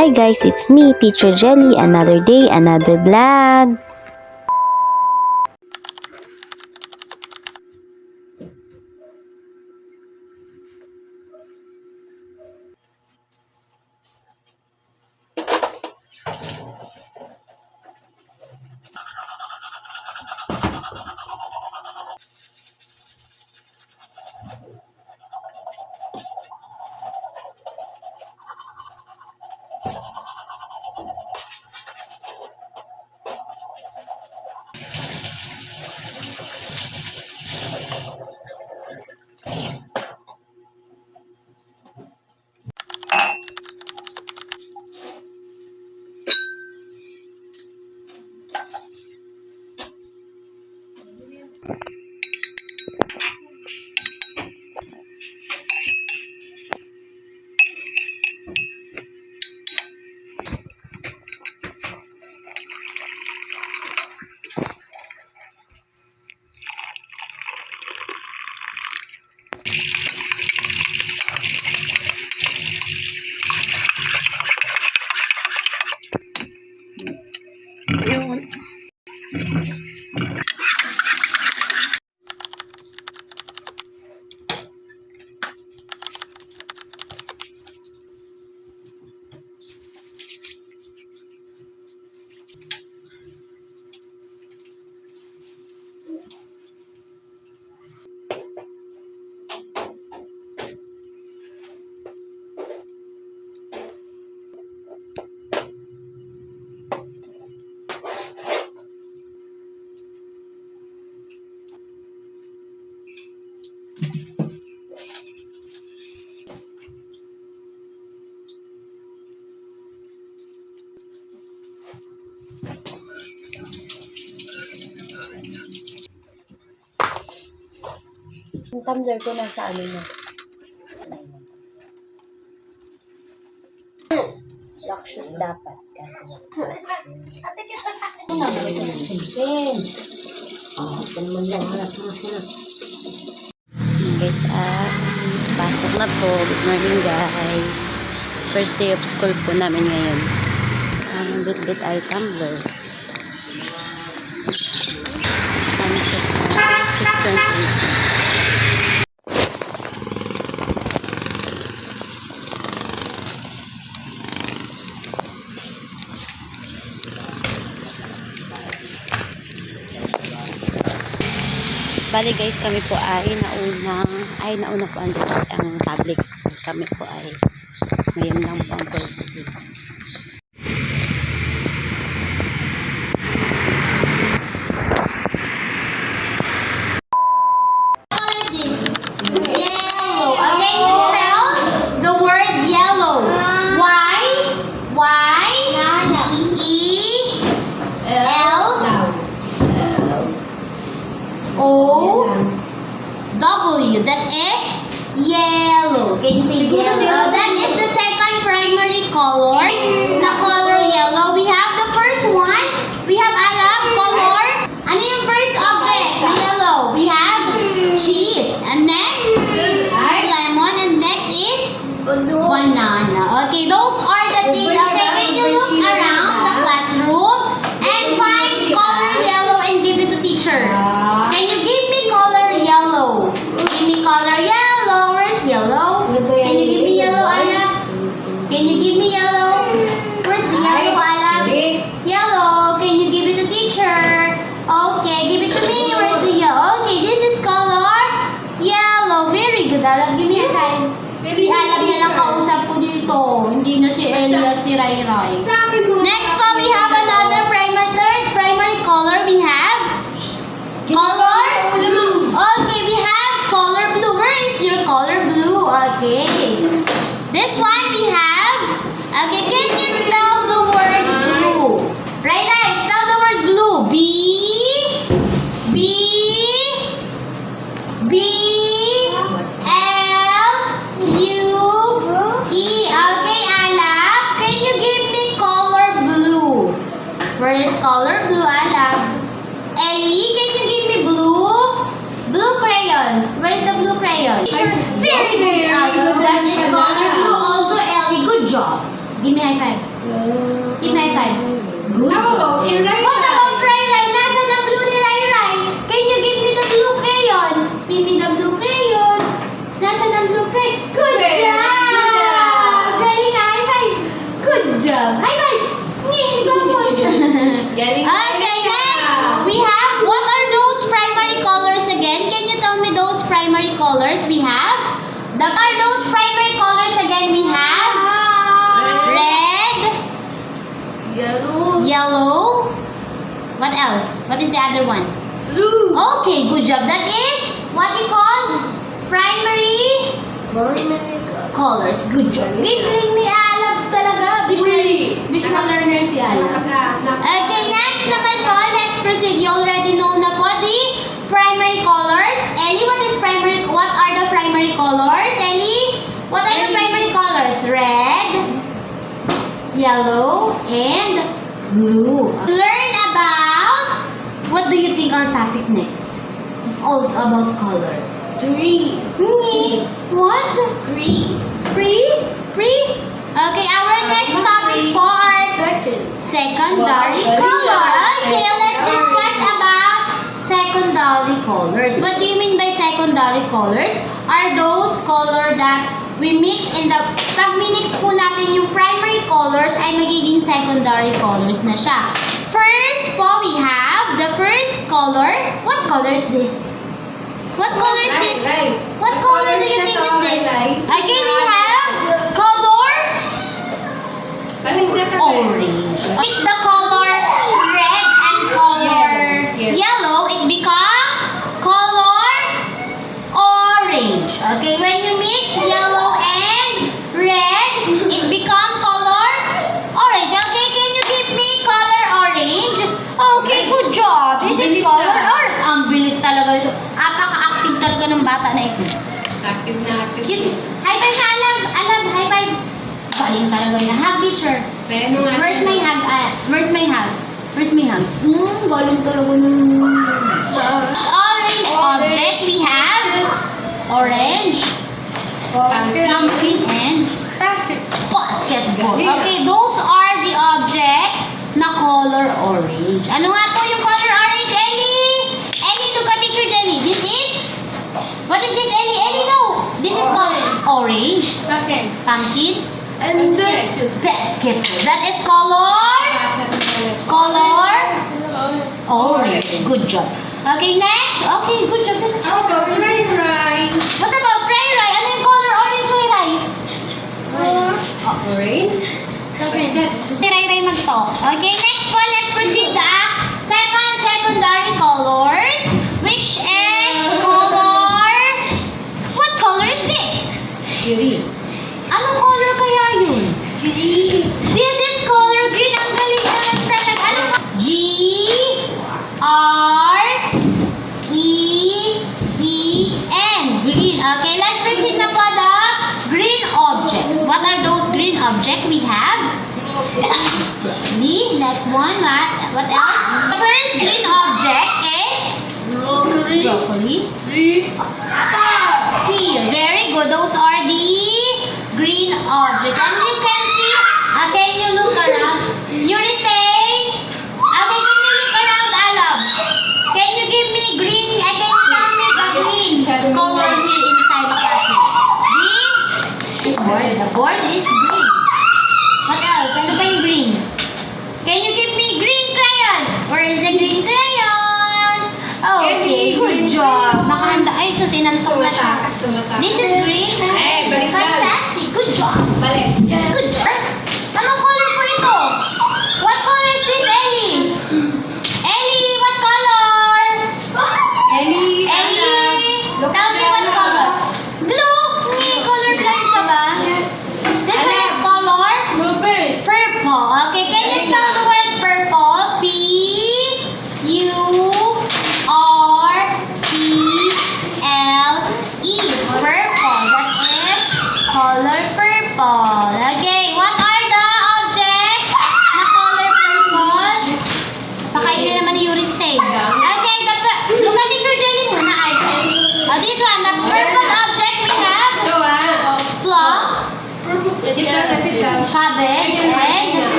Hi guys, it's me, Teacher Jelly. Another day, another vlog. Yung tumbler ko nasa ano na. Lock shoes dapat. Kasi guys, pasok na po. Good morning guys. First day of school po namin ngayon. Ang bit-bit ay tumbler. 6:28. Bali guys, kami po ay nauna po ang public school. Kami po ay ngayon lang po ang first week. O-W, that is yellow. Can you say yellow? That is the second primary color. The color yellow. We have the first one. We have color. Ano yung first object? Yellow. We have cheese. And next, lemon. And next is banana. Okay, those are the things. Okay, can you look around the classroom and find color yellow and give it to teacher? Can you give me color yellow? Give me color yellow. Where's yellow? Can you give me yellow, Alab? Can you give me yellow? Where's the yellow, Alab? Yellow. Can you give it to teacher? Okay, give it to me. Where's the yellow? Okay, this is color yellow. Very good, Alab. Give me your time. Si Alab na lang kausap ko dito. Hindi na si Ellie at si Rai Rai. Next po, we have another third primary color. We have color blue. Okay, we have color blue. Where is your color blue? Okay. This one we have. Okay, can you spell the word blue? Right, spell the word blue. B L U E. Okay, Alab, can you give me color blue? Where is color blue, Alab? Ellie, can you give me blue crayons? Where's the blue crayon? Very good. That is color blue. Also, Ellie, good job. Give me high five. Give me high five. Good How job. about you, Rai? What about Rai Rai? Nasaan ang blue ni Rai Rai? Can you give me the blue crayon? Give me the blue crayon. Nasaan ang blue crayon? Good Very job! good job. Galing nga, high five. Good job. High five. Galing. Okay, next we have, what are those primary colors again? Can you tell me those primary colors we have? What are those primary colors again? We have red, yellow. What else? What is the other one? Blue. Okay, good job. That is what we call primary colors. Good job. Galing ni Alab talaga. Visual learner si Alab. Okay, next naman po, let's proceed. You already know na po the primary colors. Ellie, what are the primary colors? Ellie, what are the primary colors? Red, yellow, and blue. Learn about, what do you think our topic next? It's also about color. Green. What? Green. Pre? Okay, our next topic po are secondary Wow. color. Okay, let's discuss about secondary colors. What do you mean by secondary colors? Are those color that we mix in the, pag minix po natin yung primary colors ay magiging secondary colors na siya. First po, we have the first color. What color is this? What color is this? What color do you think is this? Okay, we have color What is that? orange. It's the color red and color Yes. yellow. It become color orange. Okay, when you mix yellow and red, it become color orange. Okay, can you give me color orange? Okay, good job. This is Bilis color na. orange. Ang bilis talaga ito. Apaka-active talaga ng bata na ito. Active na active. Cute. High five na, Alab. High five. Galing talaga niya. Hug this shirt. Pero nga. Where's my hug? Where's my hug? Where's my hug? Galing talaga ng... Orange object, we have orange, pumpkin, and basketball. Okay, those are the object na color orange. Ano nga po yung color orange, Ellie? Ellie, look at teacher Jenny. This is... What is this, Ellie? Ellie, no. This is color orange, Okay. pumpkin, And basketball. That is color orange. Good job. Okay, next. Okay, good job. This is How about Rai Rai? What about Rai Rai? Ano yung color orange, Rai Rai? Orange. What's that? Si Rai Rai mag-talk. Okay, next po, let's proceed the secondary colors, which is color... What color is this? Green. Anong color kaya yun? Green. This is color green. Ang galing naman talaga. Ano? G-R-E-E-N. Green. Okay, let's proceed na po the green objects. What are those green objects we have? The next one, what else? The first green object is broccoli. Here, very good. Those are the green objects. And you can see, can you look around? Yurite, can you look around, Alab? Can you give me green, can you tell me the green color here inside the classroom? The board is green. What else? Ano pa yung green? Can you give me green crayons? Where is the green crayons? Okay, good job. Nakahanda. Ay, ito sinantok na siya. Tumatakas. This is green. Eh, balik yan. Fantastic. Good job. Balik. Good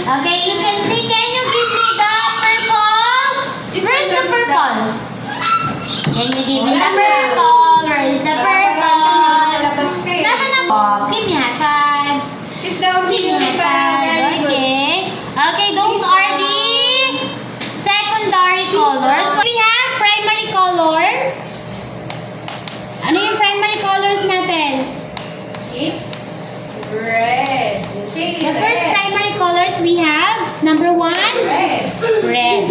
Okay, you can see. Can you give me the purple? Where's the purple? Can you give me the purple? Where is the purple? Labas ka eh. Nasaan na po? Give me a five. Sit down, Give me a Pilipan. five. Very good. Okay. Okay, those are the secondary colors. We have primary color. Ano yung primary colors natin? It's red. Say The first red. primary colors we have, number 1, Red. red.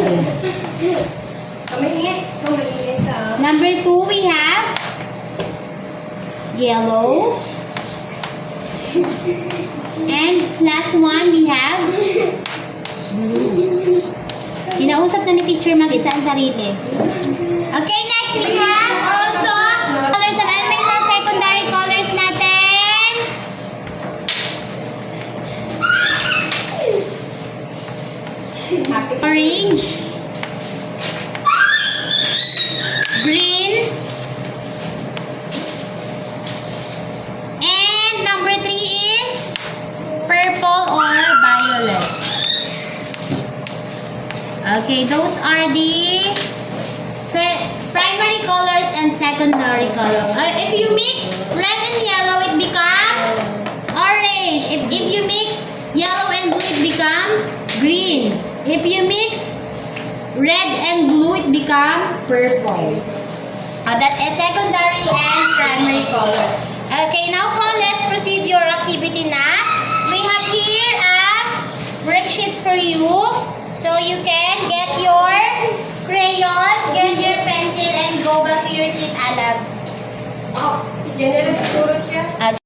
Kamingit. Kamingit ka. Number 2, we have yellow. And last one, we have blue. Kinausap na ni Teacher mag-isa ang sarili. Okay, next we have also colors of elements na secondary colors natin. Happy. Orange, green, and number 3 is purple or violet. Okay, those are the primary colors and secondary color. If you mix red and yellow, it become orange. If you mix yellow and blue, it become green. If you mix red and blue, it become purple. That is secondary and primary color. Okay, now po, let's proceed your activity na. We have here a worksheet for you. So you can get your crayons, get your pencil, and go back to your seat, Alab. Oh, Janelle, tuturo siya.